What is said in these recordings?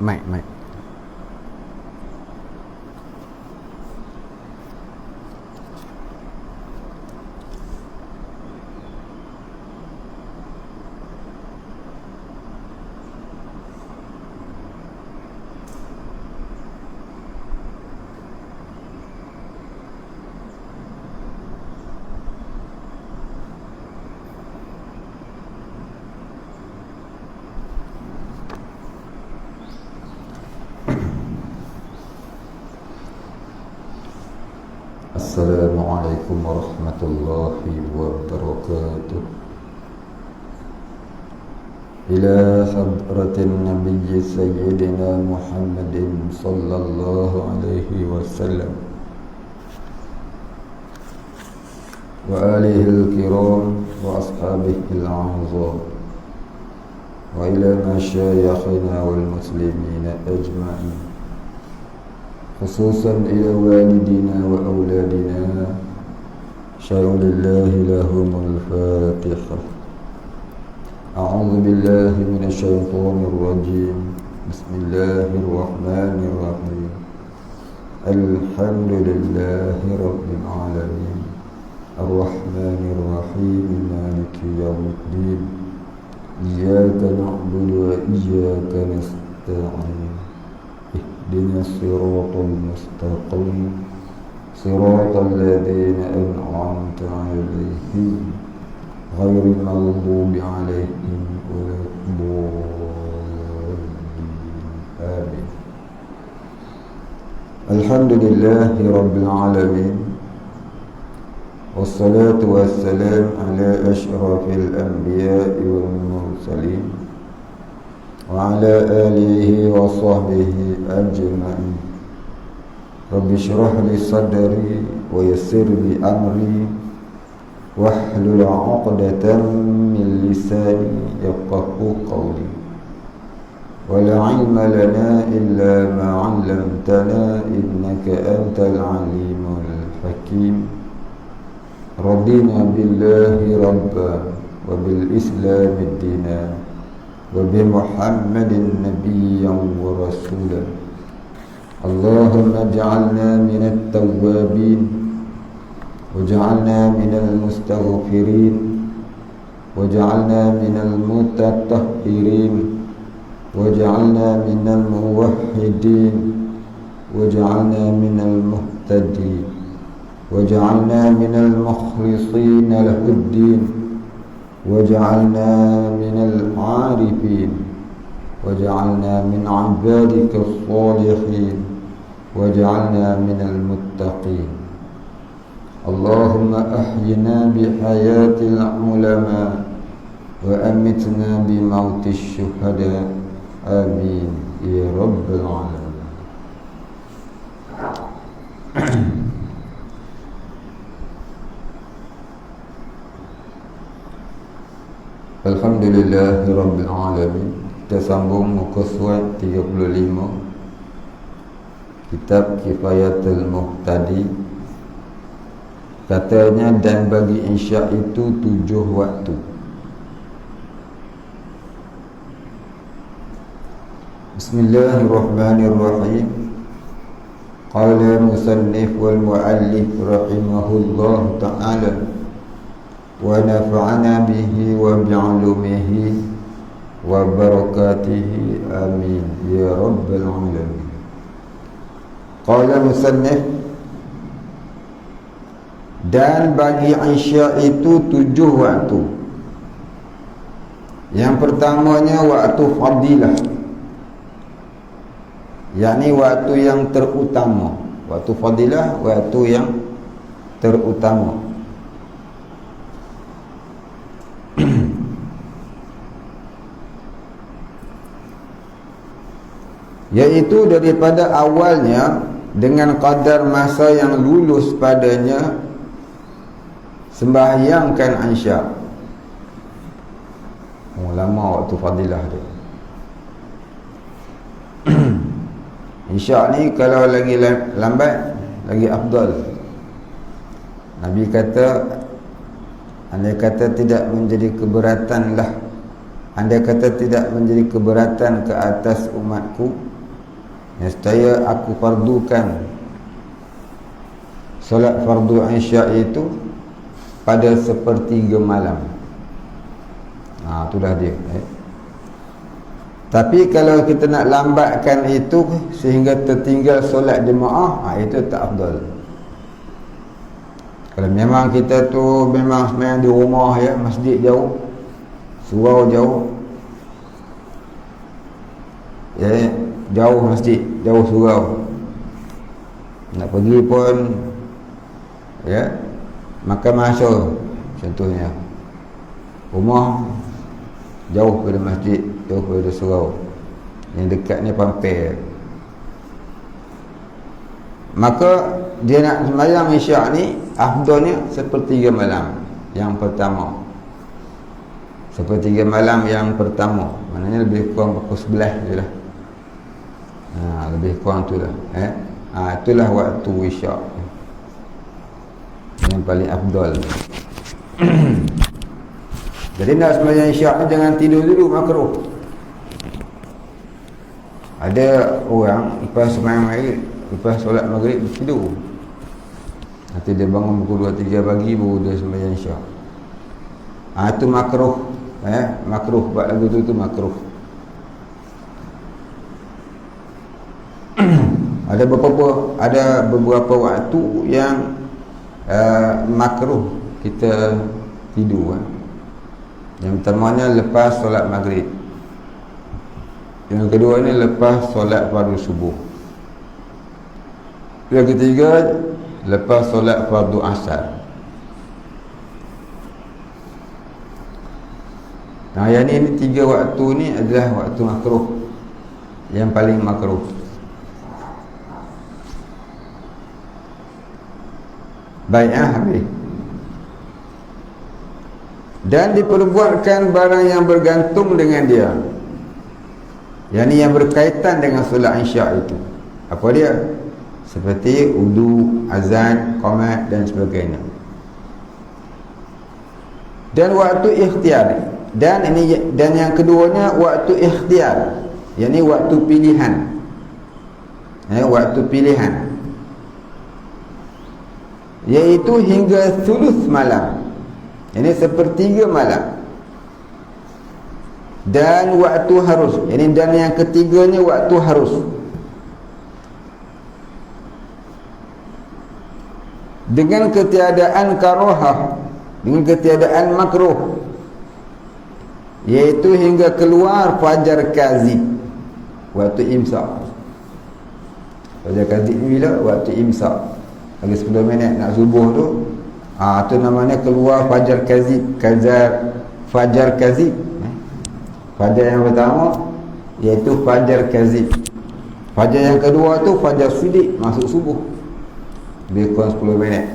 Mic. Assalamualaikum warahmatullahi wabarakatuh. Ila hadratin Nabi Sayyidina Muhammadin sallallahu alaihi wasallam wa alihi al-kiram wa ashabihi al-a'zam wa ila masyayikhina wal muslimina ajma'in, khususan ila walidina wa auladina. Syai'ulillahi lahumul fatihah. A'udzu billahi minasyaitonir rajim. Bismillahirrahmanirrahim. Alhamdulillahi rabbil alamin. Ar-rahmanir rahim. Maliki yaumiddin. Iyyaka na'budu wa iyyaka nasta'in. اهدنا الصراط المستقيم صراط الذين أنعمت عليهم غير المغضوب عليهم ولا الضالين. آمين. الحمد لله رب العالمين، والصلاة والسلام على أشرف الأنبياء والمرسلين وعلى آله وصحبه أجمعين. رب اشرح لي صدري ويسر لي أمري واحلل عقدة من لساني يفقهوا قولي. ولا علم لنا إلا ما علمتنا إنك أنت العليم الحكيم. رضينا بالله ربا وبالإسلام دينا وبمحمد نبيا ورسولا. اللهم اجعلنا من التوابين واجعلنا من المستغفرين واجعلنا من المتطهرين واجعلنا من الموحدين واجعلنا من المهتدين واجعلنا من المخلصين له الدين واجعلنا من العارفين واجعلنا من عبادك الصالحين واجعلنا من المتقين. اللهم أحينا بحياة العلماء وأمتنا بموت الشهداء. آمين يا رب العالمين. Alhamdulillahi rabbil alamin. Kita sambung muka surat 35, kitab Kifayatul Muhtadi. Katanya, dan bagi isyak itu 7 waktu. Bismillahirrahmanirrahim. Qala musannif wal muallif rahimahullah ta'ala wa nafa'ana bihi wa bi'ulumihi wa barakatihi. Amin ya rabbal alamin. Qala musannif, dan bagi isya itu 7 waktu. Yang pertamanya waktu fadilah, yakni waktu yang terutama. Waktu fadilah, waktu yang terutama. Iaitu daripada awalnya dengan kadar masa yang lulus padanya sembahyangkan isyak. Lama waktu fadilah dia. Isyak ni kalau lagi lambat lagi afdal. Nabi kata, andai kata tidak menjadi keberatan lah andai kata tidak menjadi keberatan ke atas umatku, nescaya aku fardukan solat fardu isya itu pada sepertiga malam. Itulah dia. Tapi kalau kita nak lambatkan itu sehingga tertinggal solat jemaah, itu tak afdal. Kalau memang kita tu memang sembahyang di rumah ya, masjid jauh, surau jauh, ya, jauh masjid, jauh surau, nak pergi pun ya makan masa, contohnya rumah jauh pada masjid, jauh pada surau, yang dekat ni Pampir, maka dia nak sembahyang isyak ni afdalnya sepertiga malam yang pertama. Sepertiga malam yang pertama, maknanya lebih kurang pukul 11 je lah. Lebih kurang tu lah. Itulah waktu isyak yang paling afdal. Jadi nak sembahyang isyak ni jangan tidur dulu, makruh. Ada orang lepas sembahyang maghrib, lepas solat maghrib tidur, nanti dia bangun pukul 2-3 pagi baru dia sembahyang isyak. Itu makruh. Makruh, buat lagu tu makruh. Ada beberapa waktu yang makruh kita tidur. Yang pertamanya lepas solat maghrib, yang kedua ni lepas solat fardu subuh, yang ketiga lepas solat fardu asar. Yang ini 3 waktu ni adalah waktu makruh, yang paling makruh. Baik, habis. Dan diperbuatkan barang yang bergantung dengan dia, yang ni yang berkaitan dengan solat isyak itu. Apa dia? Seperti wudu, azan, qomat dan sebagainya. Dan waktu ikhtiar. Dan yang keduanya waktu ikhtiar, yakni waktu pilihan. Waktu pilihan, iaitu hingga thuluth malam, ini sepertiga malam. Dan waktu harus, ini dan yang ketiganya waktu harus. Dengan ketiadaan karahah, dengan ketiadaan makruh, iaitu hingga keluar fajar kazib, waktu imsak. Fajar kazib ni bila? Waktu imsak, lagi 10 minit nak subuh tu. Tu namanya keluar fajar kazib. Fajar kazib, fajar yang pertama iaitu fajar kazib. Fajar yang kedua tu fajar sidik, masuk subuh, lebih kurang 10 minit.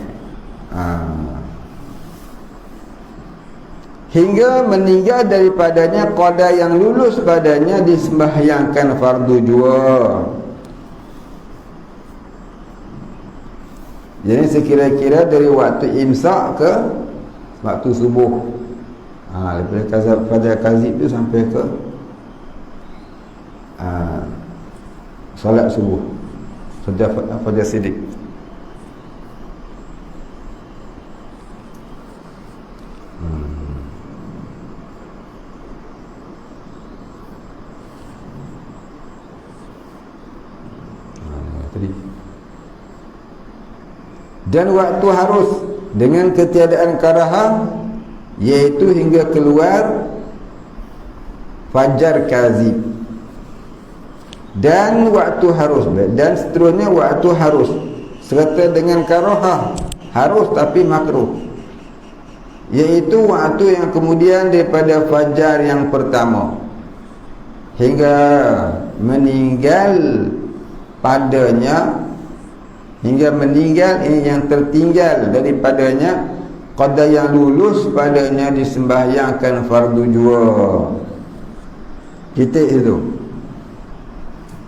Hingga meninggal daripadanya qada yang lulus padanya disembahyangkan fardu jua. Jadi sekira-kira dari waktu imsak ke waktu subuh. Daripada fajar kazib tu sampai ke solat subuh, fajar sidik. Dan waktu harus dengan ketiadaan karahah, iaitu hingga keluar fajar kazib. Dan waktu harus, dan seterusnya waktu harus serta dengan karahah, harus tapi makruh, iaitu waktu yang kemudian daripada fajar yang pertama hingga meninggal padanya, hingga meninggal ini yang tertinggal daripadanya qada yang lulus padanya disembahyangkan fardu jua. Titik itu.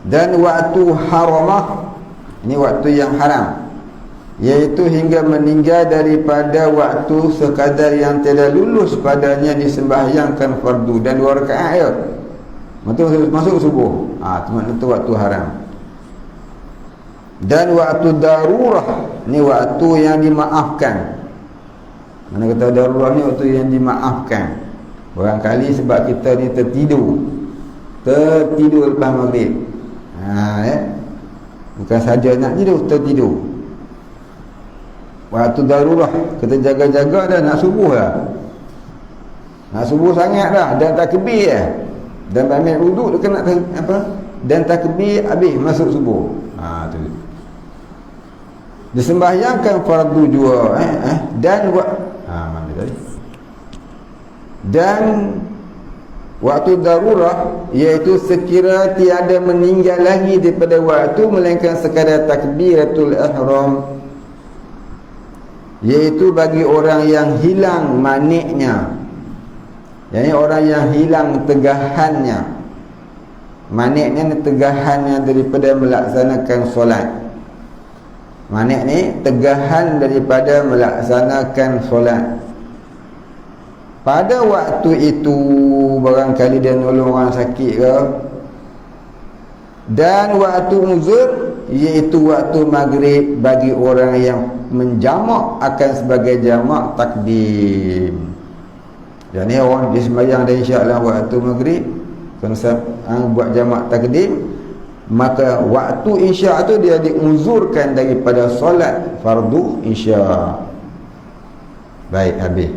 Dan waktu haramah, ini waktu yang haram, iaitu hingga meninggal daripada waktu sekadar yang tidak lulus padanya disembahyangkan fardu, dan 2 rakaat ya. Masuk subuh. Itu waktu haram. Dan waktu darurah ni waktu yang dimaafkan. Mana kata darurah ni waktu yang dimaafkan. Barangkali sebab kita ni tertidur lepas maghrib. Bukan saja nak tidur, tertidur. Waktu darurah, kita jaga-jaga dah nak subuh dah. Nak subuh sangat dah, dan takbir dah. Dan ambil wuduk dia kena apa? Dan takbir habis masuk subuh. Tu. Disembahyangkan fardu juga dan mana tadi? Dan waktu darurah iaitu sekira tiada meninggal lagi daripada waktu melainkan sekadar takbiratul ihram, iaitu bagi orang yang hilang maniknya, yakni orang yang hilang tegahannya. Maniknya tegahannya daripada melaksanakan solat. Manik ni tegahan daripada melaksanakan solat. Pada waktu itu barangkali dia nolong orang sakit ke, dan waktu uzur iaitu waktu maghrib bagi orang yang menjamak akan sebagai jamak takdim. Jadi orang dia sembahyang dan insya-Allah waktu maghrib konsep buat jamak takdim, maka waktu insya tu dia diuzurkan daripada solat fardu insya. Baik, habis.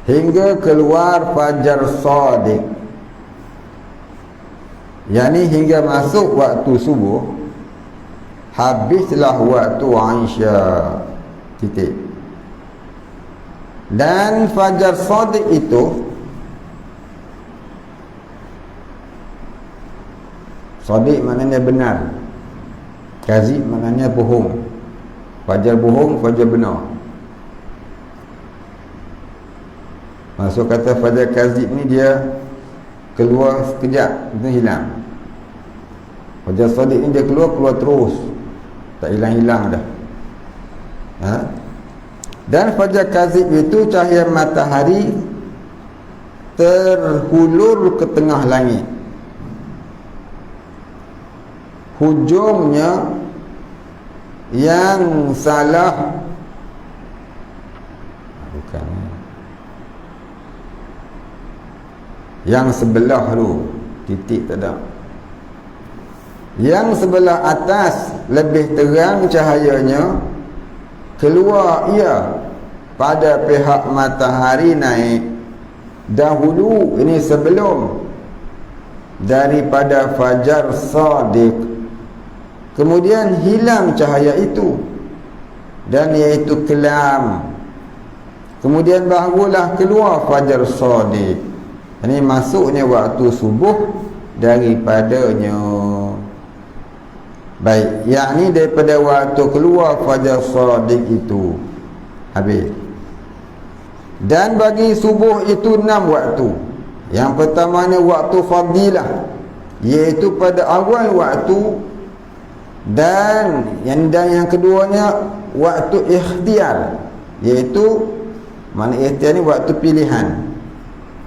Hingga keluar fajar shadiq, yakni hingga masuk waktu subuh, habislah waktu Isya, titik. Dan fajar shadiq itu, shadiq maknanya benar, kazib maknanya bohong. Fajar bohong, fajar benar. Maksud kata fajar kazib ni dia keluar sekejap, itu hilang. Fajar shadiq ni dia keluar terus, tak hilang-hilang dah. Dan fajar kazib itu cahaya matahari terhulur ke tengah langit. Hujungnya yang salah, bukan, yang sebelah tu, titik tak ada. Yang sebelah atas lebih terang cahayanya, keluar ia pada pihak matahari naik dahulu, ini sebelum daripada fajar shadiq, kemudian hilang cahaya itu, dan iaitu kelam, kemudian barulah keluar fajar shadiq. Ini masuknya waktu subuh daripadanya. Baik, yakni daripada waktu keluar fajar shadiq itu. Habis. Dan bagi subuh itu 6 waktu. Yang pertamanya waktu fadilah, iaitu pada awal waktu Dan yang keduanya waktu ikhtiar, iaitu mana ikhtiar ni waktu pilihan,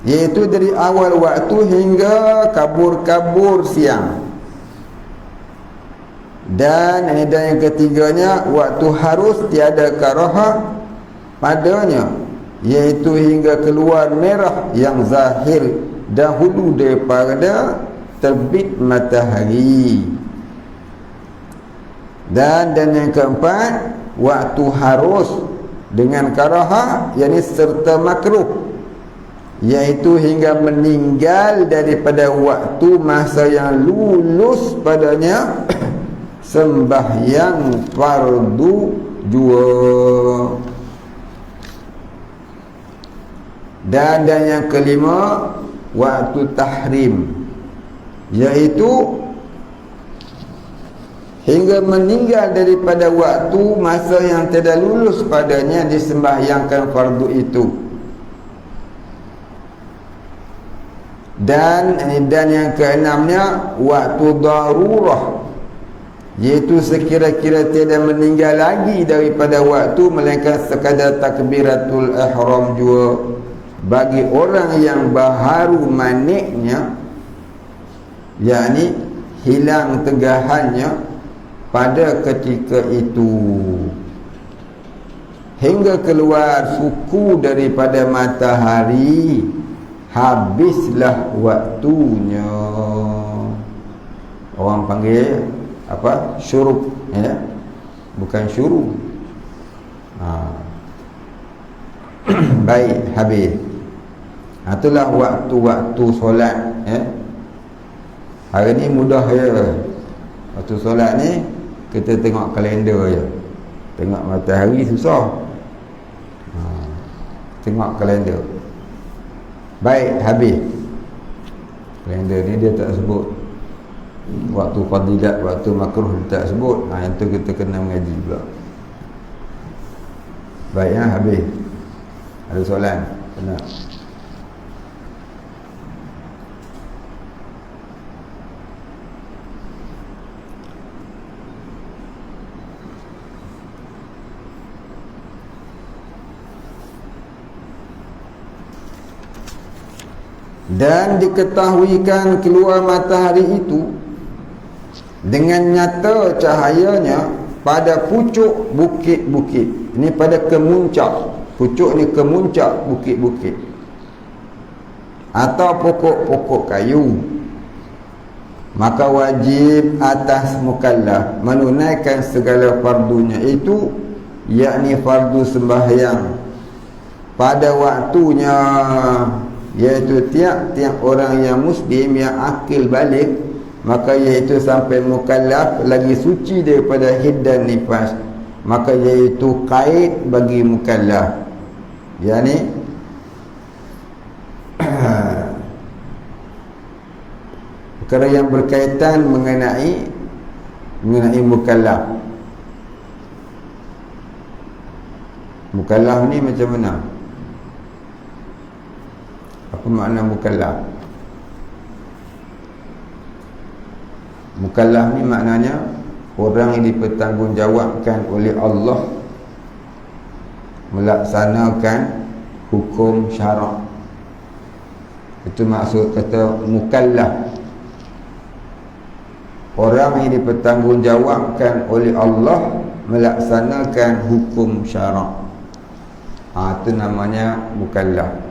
iaitu dari awal waktu hingga kabur-kabur siang. Dan yang ketiganya waktu harus tiada karaha padanya, iaitu hingga keluar merah yang zahir dahulu daripada terbit matahari. Dan yang keempat waktu harus dengan karaha, yakni serta makruh, iaitu hingga meninggal daripada waktu masa yang lulus padanya sembahyang fardu jua. Dan yang kelima waktu tahrim, iaitu hingga meninggal daripada waktu masa yang tidak lulus padanya disembahyangkan fardu itu. Dan yang keenamnya waktu darurah, iaitu sekira-kira tidak meninggal lagi daripada waktu melainkan sekadar takbiratul ihram jua bagi orang yang baharu maniknya, yakni hilang tegahannya pada ketika itu, hingga keluar suku daripada matahari, habislah waktunya. Orang panggil apa? Syuruk, ya? Bukan syuruk. Baik, habis. Itulah waktu-waktu solat, ya? Hari ni mudah ya. Waktu solat ni kita tengok kalender je. Tengok matahari susah. Tengok kalender. Baik, habis. Kalender ni dia tak sebut waktu fadilat, waktu makruh dia tak sebut. Yang tu kita kena mengaji pula. Baik, habis. Ada soalan? Benar. Dan diketahuikan keluar matahari itu dengan nyata cahayanya pada pucuk bukit-bukit. Ini pada kemuncak. Pucuk ni kemuncak bukit-bukit atau pokok-pokok kayu. Maka wajib atas mukallaf menunaikan segala fardunya itu, yakni fardu sembahyang pada waktunya, iaitu tiap-tiap orang yang muslim yang akil balik, maka iaitu sampai mukallaf lagi suci daripada haid dan nifas, maka iaitu qaid bagi mukallaf, yakni perkara yang berkaitan mengenai mukallaf. Mukallaf ni macam mana? Apa makna mukallaf? Mukallaf ni maknanya orang yang dipertanggungjawabkan oleh Allah melaksanakan hukum syarak. Itu maksud kata mukallaf. Orang yang dipertanggungjawabkan oleh Allah melaksanakan hukum syarak. Itu namanya mukallaf.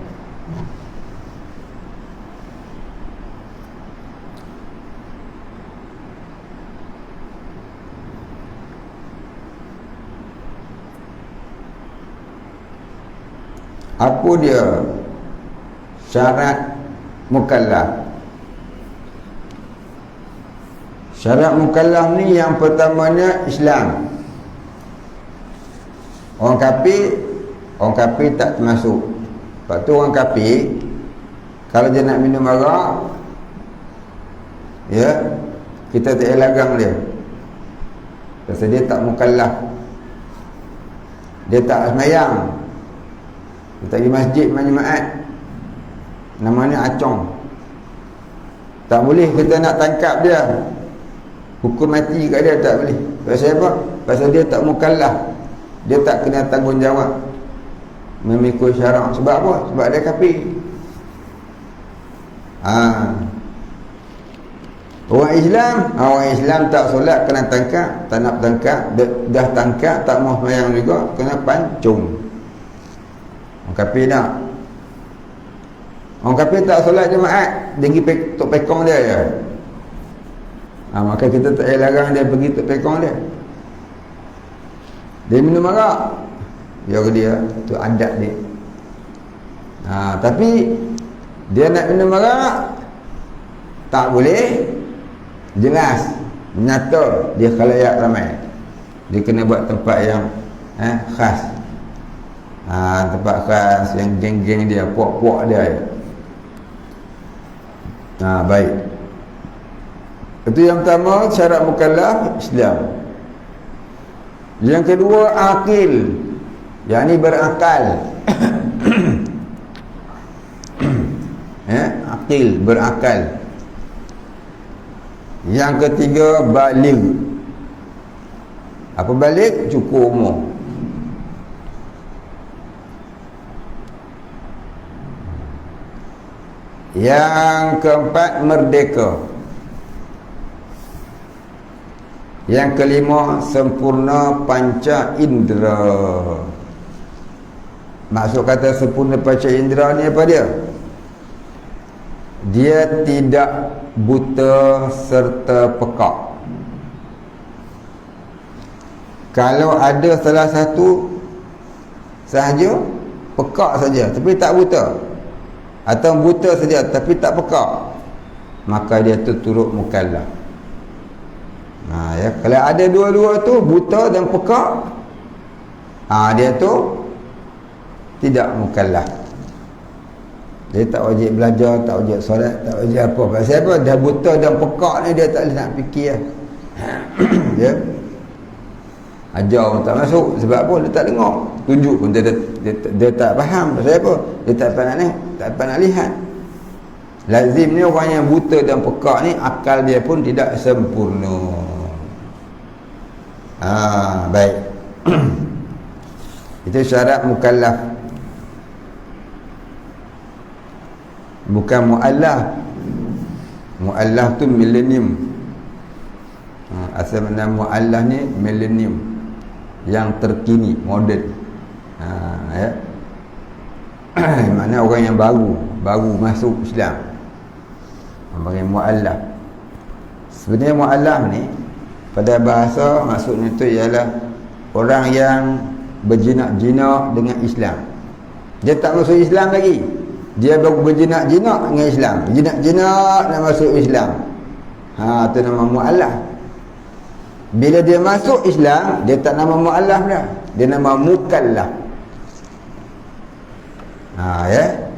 Apa dia syarat mukallaf? Syarat mukallaf ni yang pertamanya Islam. Orang kafir tak termasuk. Sebab tu orang kafir kalau dia nak minum arak, ya, kita tak elagang dia. Pasal dia tak mukallaf. Dia tak semayang. Dia tak pergi masjid majmaat. Namanya acong. Tak boleh kita nak tangkap dia. Hukum mati kat dia tak boleh. Pasal apa? Pasal dia tak mukallaf. Dia tak kena tanggungjawab memikul syarak. Sebab apa? Sebab dia kafir. Orang Islam tak solat kena tangkap, tak nak tangkap, dah tangkap tak mau sembahyang juga kena pancung. Orang kafir tak. Orang kafir tak solat jemaat, dia pergi tok pekong dia je. Maka kita tak payah larang dia pergi tok pekong dia. Dia minum arak, dia tu adat dia. Tapi dia nak minum arak tak boleh. Jelas nyata dia khalayak ramai. Dia kena buat tempat yang khas. Tempat khas yang geng-geng dia, puak-puak dia. Baik. Itu yang pertama, syarat mukallaf Islam. Yang kedua, akil, yakni berakal. Akil, berakal. Yang ketiga, baligh. Apa baligh? Cukup umur. Yang keempat, merdeka. Yang kelima, sempurna panca indera. Maksud kata sempurna panca indera ni apa dia? Dia tidak buta serta pekak. Kalau ada salah satu sahaja, pekak saja tapi tak buta, atau buta saja tapi tak pekak, maka dia tu turut mukallaf. Kalau ada dua-dua tu, buta dan pekak, dia tu tidak mukallaf. Dia tak wajib belajar, tak wajib solat, tak wajib apa. Pasal apa? Dah buta dan pekak ni dia tak boleh nak fikir lah. Ya. Ajar pun tak masuk. Sebab apa? Dia tak dengar. Tunjuk pun dia tak faham. Pasal apa? Dia tak dapat nak lihat. Lazim ni orang yang buta dan pekak ni, akal dia pun tidak sempurna. Baik. Itu syarat mukallaf. Bukan mu'allaf. Mu'allaf tu millennium. Asal mana mu'allaf ni millennium, yang terkini, moden. Ya. Mana orang yang baru masuk Islam, panggil mu'allaf. Sebenarnya mu'allaf ni pada bahasa maksudnya tu ialah orang yang berjinak-jinak dengan Islam. Dia tak masuk Islam lagi, dia baru berjinak-jinak dengan Islam. Jinak-jinak nak masuk Islam. Itu nama mu'allaf. Bila dia masuk Islam, dia tak nama mu'allaf dah. Dia nama mukallaf. Ya.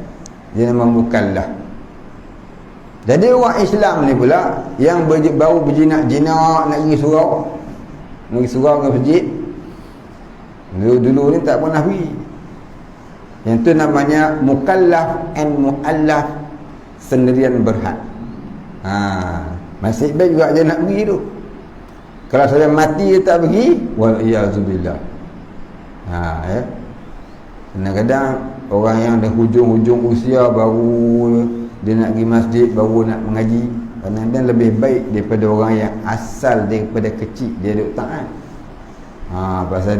Dia nama mukallaf. Jadi orang Islam ni pula yang baru berjinak-jinak nak pergi surau. Nak pergi surau dengan masjid. Dulu ni tak pernah pergi. Yang tu namanya mukallaf and mu'allaf, sendirian berhad. Masih baik juga dia nak pergi tu. Kalau saya mati dia tak pergi, wal-iyazubillah. Ya. Kadang-kadang orang yang dah hujung-hujung usia, baru dia nak pergi masjid, baru nak mengaji, kadang-kadang lebih baik daripada orang yang asal daripada kecil dia duduk taat. Pasal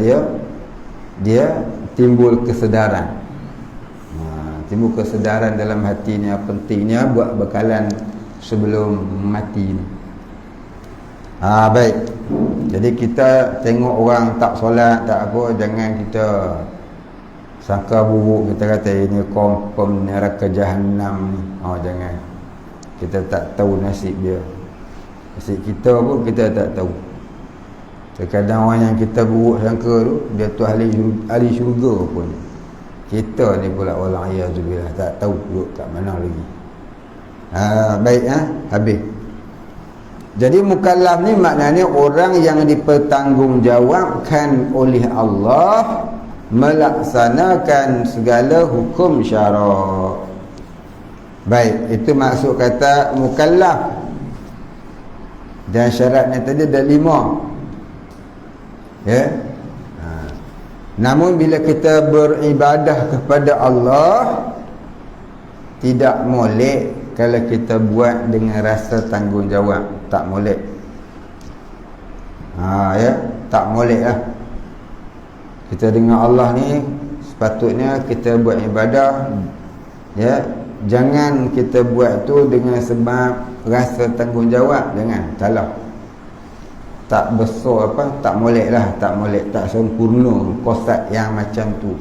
dia timbul kesedaran. Timbul kesedaran dalam hati ni, pentingnya buat bekalan sebelum mati ni. Baik. Jadi kita tengok orang tak solat, tak apa, jangan kita sangka buruk, kita kata ini confirm neraka jahanam ni. Jangan. Kita tak tahu nasib dia. Nasib kita pun kita tak tahu. Terkadang orang yang kita buruk sangka tu, dia tu ahli syurga pun. Kita ni pula wal-iyazubillah tak tahu duduk kat mana lagi. Baik, habis. Jadi mukallaf ni maknanya orang yang dipertanggungjawabkan oleh Allah melaksanakan segala hukum syarak. Baik, itu maksud kata mukallaf. Dan syaratnya tadi ada 5. Ya. Namun bila kita beribadah kepada Allah, tidak molek kalau kita buat dengan rasa tanggungjawab. Tak molek. Ya, tak molek lah. Kita dengan Allah ni sepatutnya kita buat ibadah, ya, jangan kita buat tu dengan sebab rasa tanggungjawab. Jangan, salah. Tak besar tak molek lah, tak molek, tak sempurna konsep yang macam tu.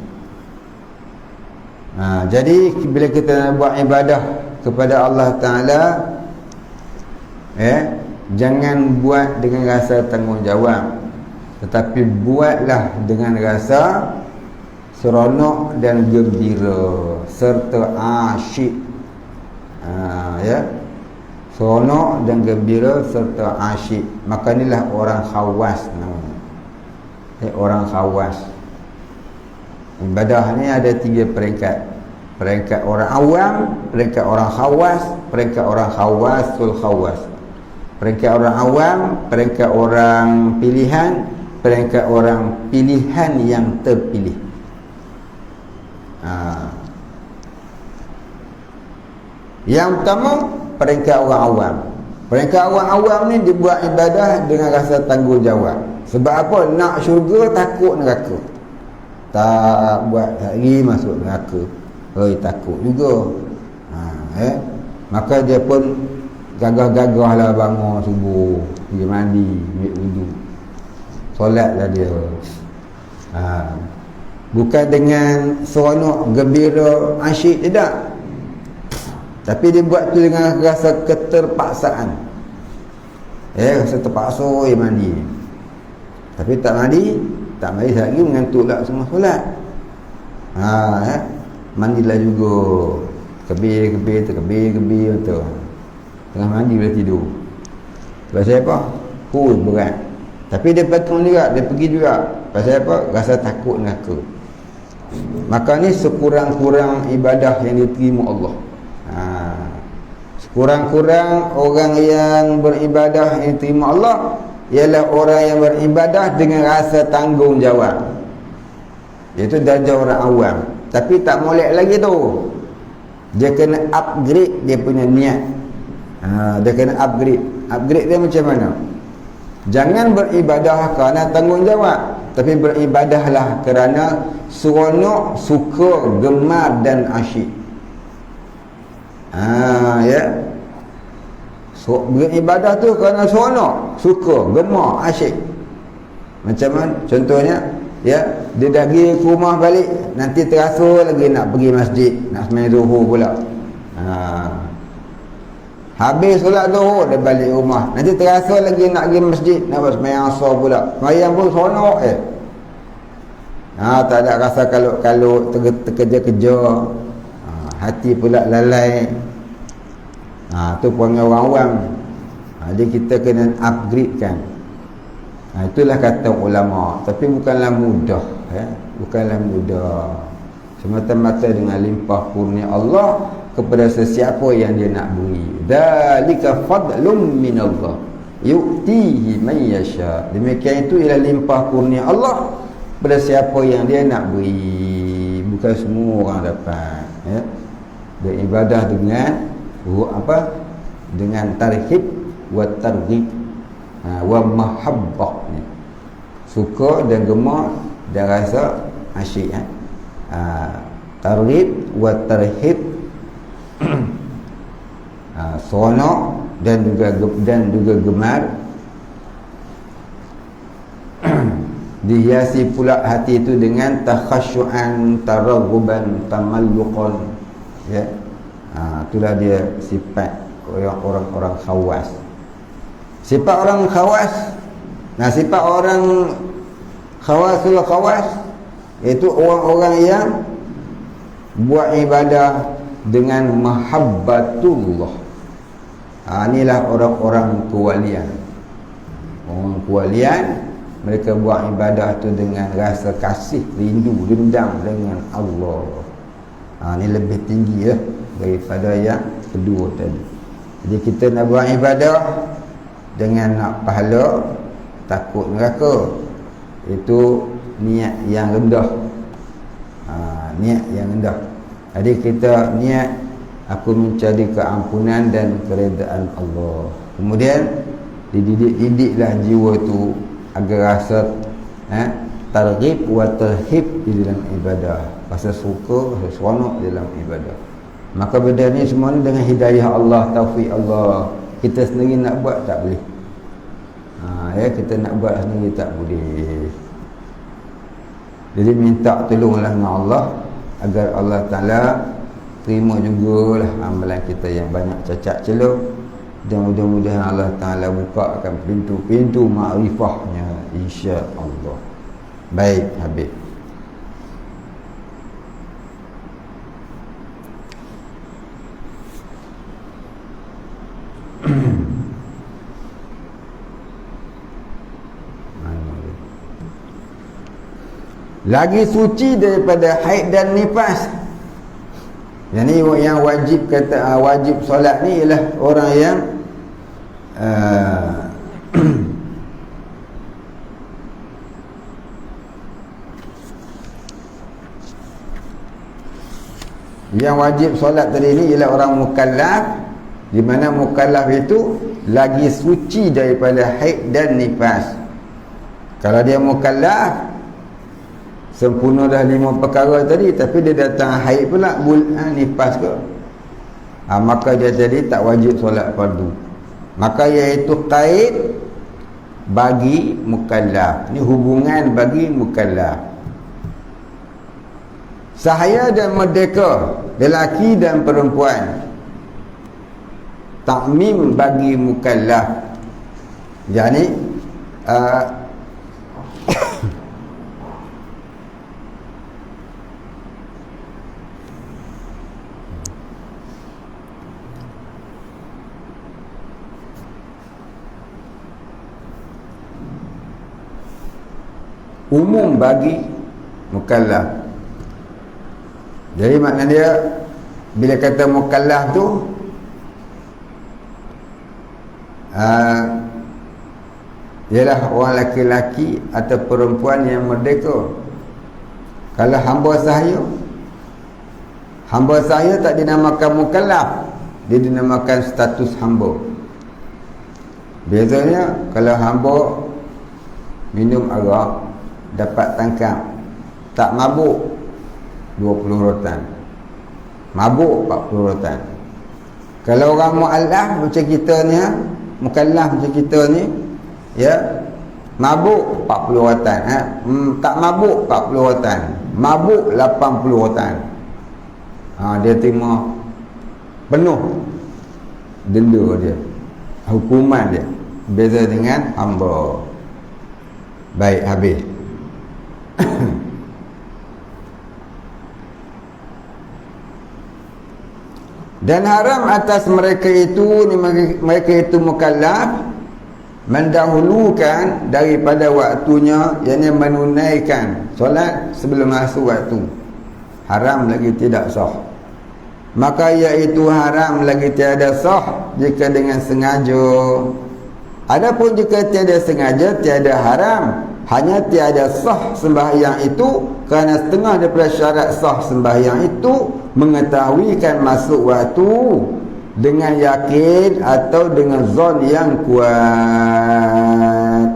Jadi bila kita buat ibadah kepada Allah Ta'ala, jangan buat dengan rasa tanggungjawab, tetapi buatlah dengan rasa seronok dan gembira serta asyik. Ya, seronok dan gembira serta asyik. Maka inilah orang khawas namanya. Orang khawas. Ibadah ni ada 3 peringkat. Peringkat orang awam, peringkat orang khawas, peringkat orang khawasul khawas. Peringkat orang awam, peringkat orang pilihan, peringkat orang pilihan yang terpilih. Yang pertama, peringkat orang awam. Peringkat orang awam ni dibuat ibadah dengan rasa tanggungjawab. Sebab apa? Nak syurga, takut neraka. Tak buat hari masuk neraka, takut juga. Maka dia pun gagah-gagah lah bangun subuh, pergi mandi, ambil wudu, solat lah dia. Bukan dengan seronok, gembira, asyik, tidak. Tapi dia buat tu dengan rasa keterpaksaan. Rasa terpaksa mandi. Tapi tak mandi lagi, mengantuk lah semua solat. Mandilah juga, kebir betul. Tengah mandi boleh tidur. Pasal apa? Berat. Tapi dia petang juga, dia pergi juga. Pasal apa? Rasa takut neraka. Maka ni sekurang-kurang ibadah yang diterima Allah. Sekurang-kurang orang yang beribadah yang diterima Allah ialah orang yang beribadah dengan rasa tanggungjawab. Iaitu darjah orang awam. Tapi tak molek lagi tu. Dia kena upgrade dia punya niat. Dia kena upgrade. Upgrade dia macam mana? Jangan beribadah kerana tanggungjawab, tapi beribadahlah kerana seronok, suka, gemar dan asyik. Ya. So, beribadah tu kerana seronok, suka, gemar, asyik. Macam mana? Contohnya, ya, dia dah pergi ke rumah balik, nanti terasa lagi nak pergi masjid, nak sembahyang zuhur pula. Habis solat zuhur, dia balik rumah, nanti terasa lagi nak pergi masjid, nak buat sembahyang asar pula. Sembahyang pun seronok tak ada rasa kalau terkejar-kejar. Hati pula lalai. Tu perangai orang awam. Jadi kita kena upgradekan. Itulah kata ulama. Tapi bukanlah mudah, bukanlah mudah. Semata-mata dengan limpah kurnia Allah kepada sesiapa yang dia nak beri. Dzalika fadlun minallah yu'tihi man yasha. Demikian itu ialah limpah kurnia Allah kepada siapa yang dia nak beri. Bukan semua orang dapat, beribadah dengan dengan tarhib wa targhib wa mahabbah, suka dan gemar dan rasa asyik. Targhib wa tarhib, seronok dan juga gemar. Dihiasi pula hati itu dengan takhasyu'an, taraghuban, tamalluqan. Itulah dia sifat orang-orang khawas. Sifat orang khawas. Sifat orang khawasul khawas iaitu orang-orang yang buat ibadah dengan mahabbatullah. Inilah orang-orang kewalian. Orang kewalian, mereka buat ibadah tu dengan rasa kasih, rindu, dendam dengan Allah. Ini lebih tinggi daripada yang kedua tadi. Jadi kita nak buat ibadah dengan nak pahala, takut neraka. Itu niat yang rendah. Niat yang rendah. Jadi kita niat aku mencari keampunan dan keredaan Allah. Kemudian dididik-didiklah jiwa tu agar rasa targhib wa tarhib di dalam ibadah, rasa suka, rasa seronok dalam ibadah. Maka benda ni semua ni dengan hidayah Allah, taufik Allah. Kita sendiri nak buat tak boleh. Kita nak buat sendiri tak boleh. Jadi minta tolonglah dengan Allah agar Allah Ta'ala terima jugalah amalan kita yang banyak cacat celah, dan mudah-mudahan Allah Ta'ala bukakan pintu-pintu makrifahnya, insya-Allah. Baik, Habib. Lagi suci daripada haid dan nifas. Yang ni yang wajib kata wajib solat ni ialah orang yang yang wajib solat tadi ni ialah orang mukallaf, di mana mukallaf itu lagi suci daripada haid dan nifas. Kalau dia mukallaf sempurna dah 5 perkara tadi, tapi dia datang haid pula, nifas ke, maka dia jadi tak wajib solat fardu. Maka iaitu qaid bagi mukallaf. Ni hubungan bagi mukallaf. Sahaya dan merdeka, lelaki dan perempuan. Takmim bagi mukallaf. Yani umum bagi mukallaf. Jadi makna dia bila kata mukallaf tu ialah orang laki-laki atau perempuan yang merdeka. Kalau hamba sahaya tak dinamakan mukallaf, dia dinamakan status hamba. Bezanya kalau hamba minum arak dapat tangkap, tak mabuk 20 rotan, mabuk 40 rotan. Kalau orang mu'allaf macam kita ni, mukallaf macam kita ni, ya, mabuk 40 rotan, tak mabuk 40 rotan, mabuk 80 rotan, dia terima penuh denda dia, hukuman dia. Beza dengan hamba. Baik, habis. Dan haram atas mereka itu mukallaf mendahulukan daripada waktunya, yakni menunaikan solat sebelum masuk waktu. Haram lagi tidak sah. Maka iaitu haram lagi tiada sah jika dengan sengaja. Adapun jika tiada sengaja, tiada haram. Hanya tiada sah sembahyang itu kerana setengah daripada syarat sah sembahyang itu mengetahuikan masuk waktu dengan yakin atau dengan zon yang kuat.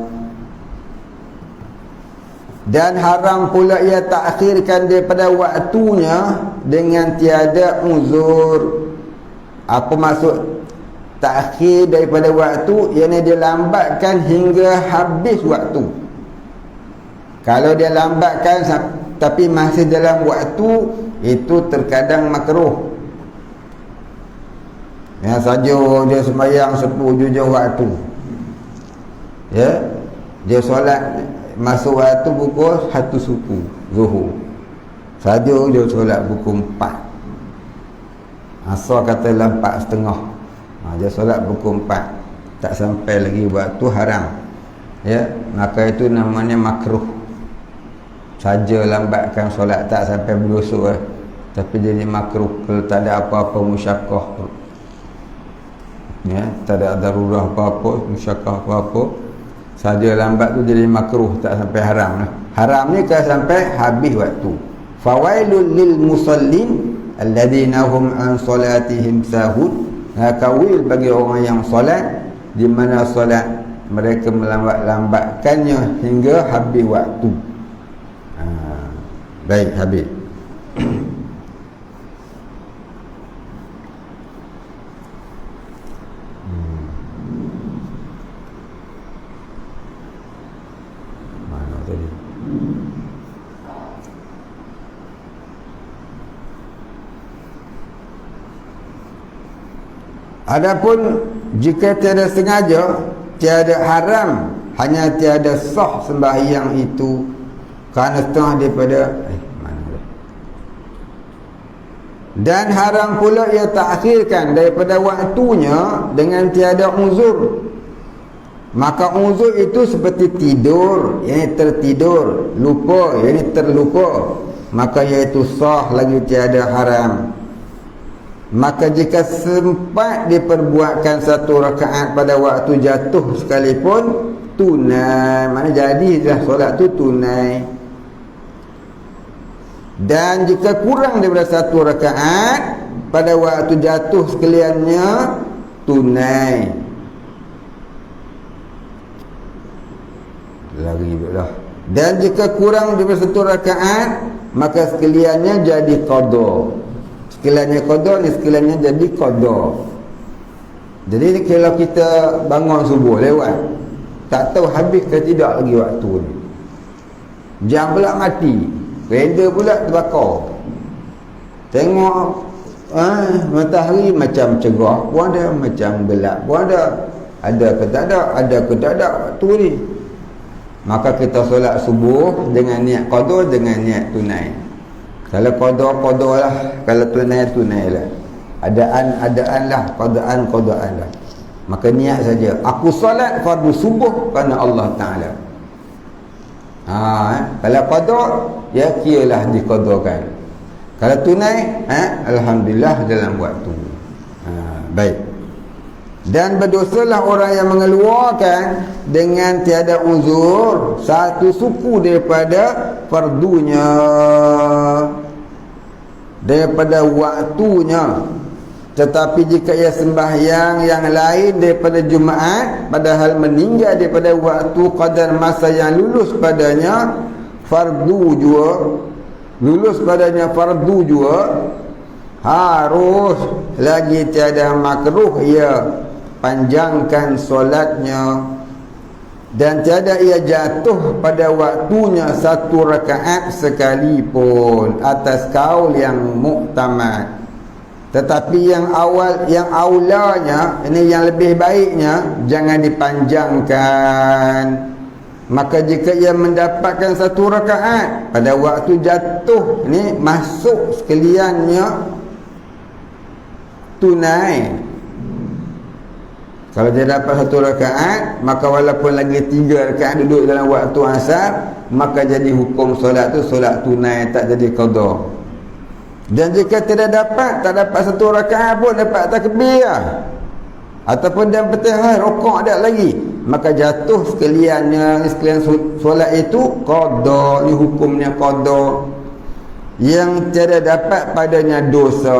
Dan haram pula ia takhirkan daripada waktunya dengan tiada uzur. Apa maksud takhir daripada waktu? Iaitu dia lambatkan hingga habis waktu. Kalau dia lambatkan tapi masih dalam waktu, itu terkadang makruh. Yang saja dia sembahyang 10 jujur waktu, ya, dia solat masuk waktu pukul 1 suku zuhur, saja dia solat pukul 4, asal katalah 4:30, dia solat pukul 4, tak sampai lagi waktu haram, ya, maka itu namanya makruh. Saja lambatkan solat, tak sampai berdosa, tapi jadi makruh kalau tak ada apa-apa musyakkah. ya, tak ada darurah apa-apa, musyakkah apa-apa, saja lambat tu jadi makruh, tak sampai haram lah. Haram ni kalau sampai habis waktu. Fawailul lil musallin alladhina hum an salatihim sahun. Kawil bagi orang yang solat, di mana solat mereka melambat-lambatkannya hingga habis waktu. Baik, habis. Mana tadi? Adapun jika tiada sengaja, tiada haram, hanya tiada sah sembahyang itu kerana setengah daripada dan haram pula ia takhirkan daripada waktunya dengan tiada uzur. Maka uzur itu seperti tidur, yang tertidur, lupa, yang terlupa, maka iaitu sah lagi tiada haram. Maka jika sempat diperbuatkan satu rakaat pada waktu jatuh sekalipun, tunai, mana jadi dah solat tu tunai. Dan jika kurang daripada satu rakaat pada waktu jatuh sekaliannya, tunai. Lagi dah. Dan jika kurang daripada satu rakaat, maka sekaliannya jadi qada. Sekaliannya qada ni sekaliannya jadi qada. Jadi kalau kita bangun subuh lewat, tak tahu habis ke tidak lagi waktu ni, jam pula mati, kereta pula terbakar, tengok matahari macam cerah pun ada, macam gelap pun ada ke tak ada waktu ni. Maka kita solat subuh dengan niat qada, dengan niat tunai. Kalau qada lah, kalau tunai lah. Adaan lah, qadaan lah. Maka niat saja, aku solat fardu subuh kerana Allah Ta'ala. Kalau qada, ya kiralah diqadakan. Kalau tunai, alhamdulillah dalam waktu. Baik. Dan berdosalah orang yang mengeluarkan dengan tiada uzur satu suku daripada fardunya, daripada waktunya. Tetapi jika ia sembahyang yang lain daripada Jumaat, padahal meninggal daripada waktu qadar masa yang lulus padanya fardu juga, harus lagi tiada makruh ia panjangkan solatnya, dan tiada ia jatuh pada waktunya satu rakaat sekalipun atas kaul yang muktamad. Tetapi yang aulanya, ini yang lebih baiknya, jangan dipanjangkan. Maka jika ia mendapatkan satu rakaat pada waktu jatuh ni, masuk sekaliannya tunai. Kalau dia dapat satu rakaat, maka walaupun lagi 3 rakaat duduk dalam waktu asar, maka jadi hukum solat tu solat tunai, tak jadi qada. Dan jika tak dapat satu rakaat pun, dapat takbir ataupun dan Fatihah, rukuk ada lagi, maka jatuh sekalian solat itu qada. Ni hukumnya qada. Yang tiada dapat padanya dosa.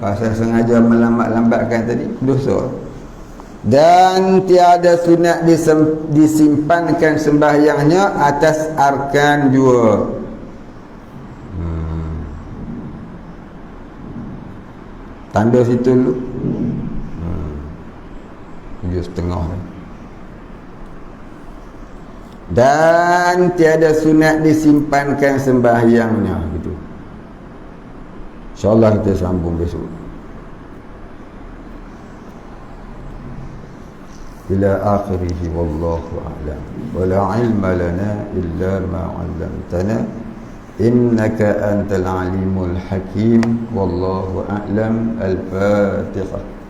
Kalau saya sengaja melambat-lambatkan tadi, dosa. Dan tiada sunat disimpankan sembahyangnya atas arkan jua. Tanda situ dulu. 7.30. Dan tiada sunat disimpankan sembahyangnya, gitu. InsyaAllah kita sambung besok. Ila akhirih wallahu a'lam. Wa la ilma lana illa ma 'allamtana innaka antal alimul hakim. Wallahu a'lam. Al-Fatihah.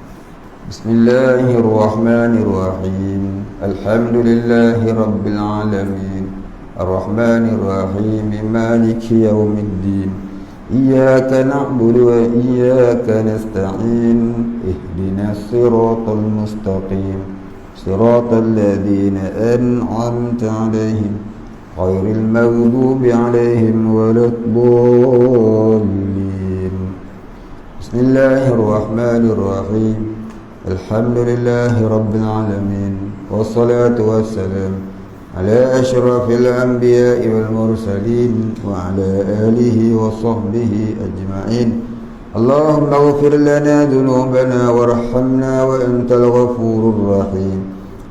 Bismillahirrahmanirrahim. Alhamdulillahi rabbil alamin. Ar-Rahmanir Rahim. Maliki yaumiddin. إياك نعبد وإياك نستعين اهدنا الصراط المستقيم صراط الذين أنعمت عليهم غير المغضوب عليهم ولا الضالين. بسم الله الرحمن الرحيم. الحمد لله رب العالمين، والصلاة والسلام على أشرف الأنبياء والمرسلين وعلى آله وصحبه أجمعين. اللهم اغفر لنا ذنوبنا وارحمنا وأنت الغفور الرحيم.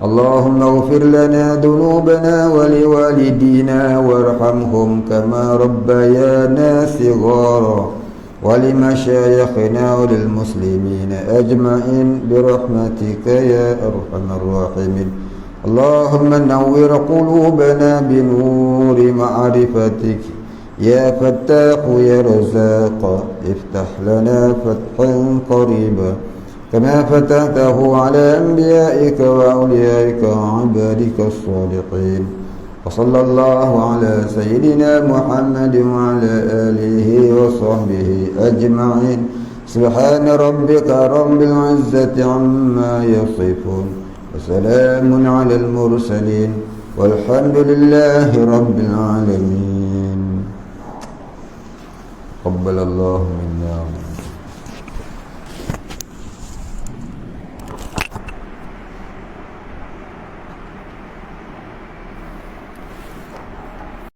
اللهم اغفر لنا ذنوبنا ولوالدينا وارحمهم كما ربيانا صغارا، ولمشايخنا وللمسلمين أجمعين برحمتك يا أرحم الراحمين. اللهم نور قلوبنا بنور معرفتك يا فتاح يا رزاق، افتح لنا فتحا قريبا كما فتحته على أنبيائك وأوليائك وعبادك الصالحين. وصلى الله على سيدنا محمد وعلى آله وصحبه أجمعين. سبحان ربك رب العزة عما يصفون، وسلام على المرسلين، والحمد لله رب العالمين. قبل الله منا